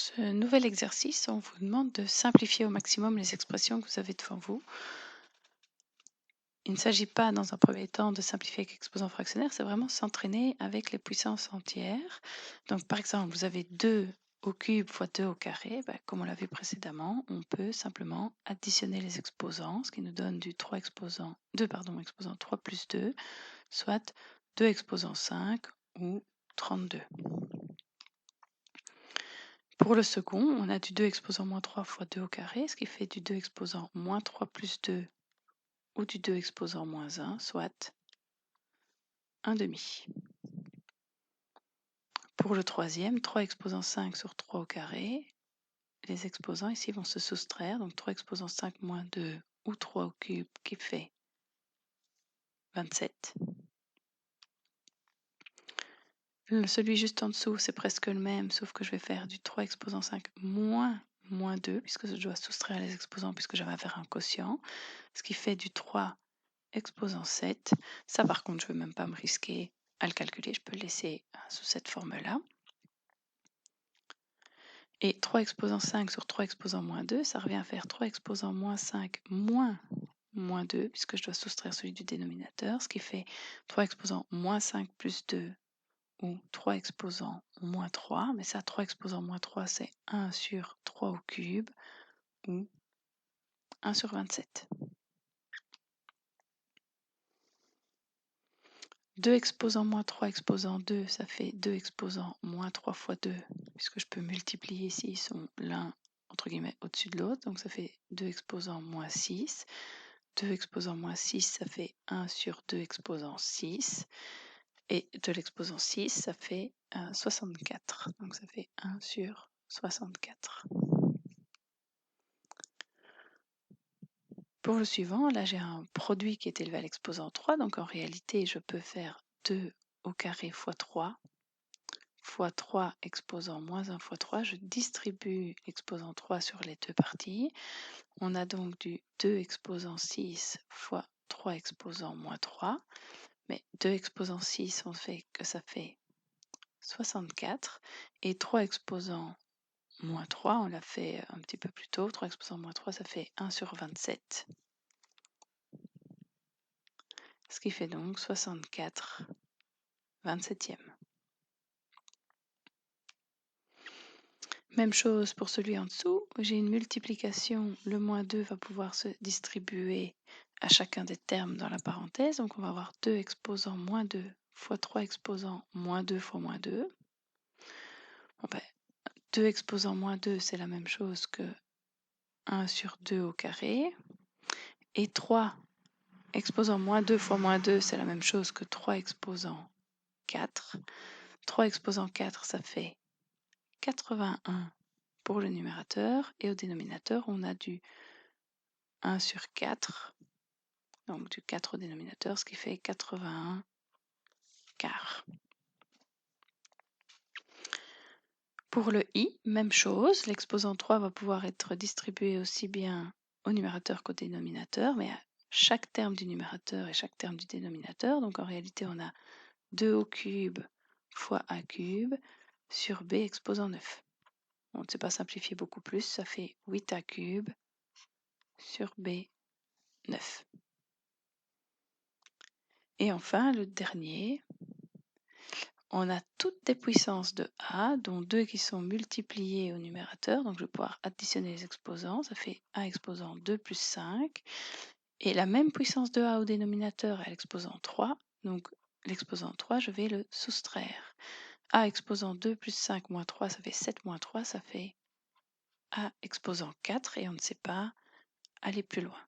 Ce nouvel exercice, on vous demande de simplifier au maximum les expressions que vous avez devant vous. Il ne s'agit pas, dans un premier temps, de simplifier avec exposant fractionnaire, c'est vraiment s'entraîner avec les puissances entières. Donc, par exemple, vous avez 2 au cube fois 2 au carré. Comme on l'a vu précédemment, on peut simplement additionner les exposants, ce qui nous donne du 3 exposant, 2 pardon, exposant 3 plus 2, soit 2 exposant 5 ou 32. Pour le second, on a du 2 exposant moins 3 fois 2 au carré, ce qui fait du 2 exposant moins 3 plus 2 ou du 2 exposant moins 1, soit 1 demi. Pour le troisième, 3 exposant 5 sur 3 au carré, les exposants ici vont se soustraire, donc 3 exposant 5 moins 2 ou 3 au cube qui fait 27. Celui juste en dessous, c'est presque le même, sauf que je vais faire du 3 exposant 5 moins 2, puisque je dois soustraire les exposants, puisque j'avais à faire un quotient, ce qui fait du 3 exposant 7. Ça, par contre, je ne veux même pas me risquer à le calculer, je peux le laisser sous cette forme-là. Et 3 exposant 5 sur 3 exposant moins 2, ça revient à faire 3 exposant moins 5 moins 2, puisque je dois soustraire celui du dénominateur, ce qui fait 3 exposant moins 5 plus 2 ou 3 exposant moins 3. Mais ça, 3 exposant moins 3, c'est 1 sur 3 au cube ou 1 sur 27. 2 exposant moins 3 exposant 2, ça fait 2 exposant moins 3 fois 2, puisque je peux multiplier ici, ils sont l'un entre guillemets au-dessus de l'autre, donc ça fait 2 exposant moins 6. 2 exposant moins 6, ça fait 1 sur 2 exposant 6. Et de l'exposant 6, ça fait 64. Donc ça fait 1 sur 64. Pour le suivant, là j'ai un produit qui est élevé à l'exposant 3, donc en réalité je peux faire 2 au carré fois 3 fois 3 exposant moins 1 fois 3. Je distribue l'exposant 3 sur les deux parties. On a donc du 2 exposant 6 fois 3 exposant moins 3. Mais 2 exposant 6, on fait que ça fait 64. Et 3 exposant moins 3, on l'a fait un petit peu plus tôt. 3 exposant moins 3, ça fait 1 sur 27. Ce qui fait donc 64 27e. Même chose pour celui en dessous. J'ai une multiplication. Le moins 2 va pouvoir se distribuer à chacun des termes dans la parenthèse. Donc on va avoir 2 exposant moins 2 fois 3 exposant moins 2 fois moins 2. 2 exposant moins 2, c'est la même chose que 1 sur 2 au carré. Et 3 exposant moins 2 fois moins 2, c'est la même chose que 3 exposant 4. 3 exposant 4, ça fait 81 pour le numérateur. Et au dénominateur, on a du 1 sur 4. Donc du 4 au dénominateur, ce qui fait 81 quarts. Pour le i, même chose. L'exposant 3 va pouvoir être distribué aussi bien au numérateur qu'au dénominateur, mais à chaque terme du numérateur et chaque terme du dénominateur. Donc en réalité, on a 2 au cube fois a cube sur b exposant 9. On ne sait pas simplifier beaucoup plus, ça fait 8a cube sur b 9. Et enfin, le dernier, on a toutes les puissances de a, dont 2 qui sont multipliées au numérateur. Donc je vais pouvoir additionner les exposants, ça fait a exposant 2 plus 5. Et la même puissance de a au dénominateur à l'exposant 3. Donc l'exposant 3, je vais le soustraire. A exposant 2 plus 5 moins 3, ça fait 7 moins 3, ça fait A exposant 4 et on ne sait pas aller plus loin.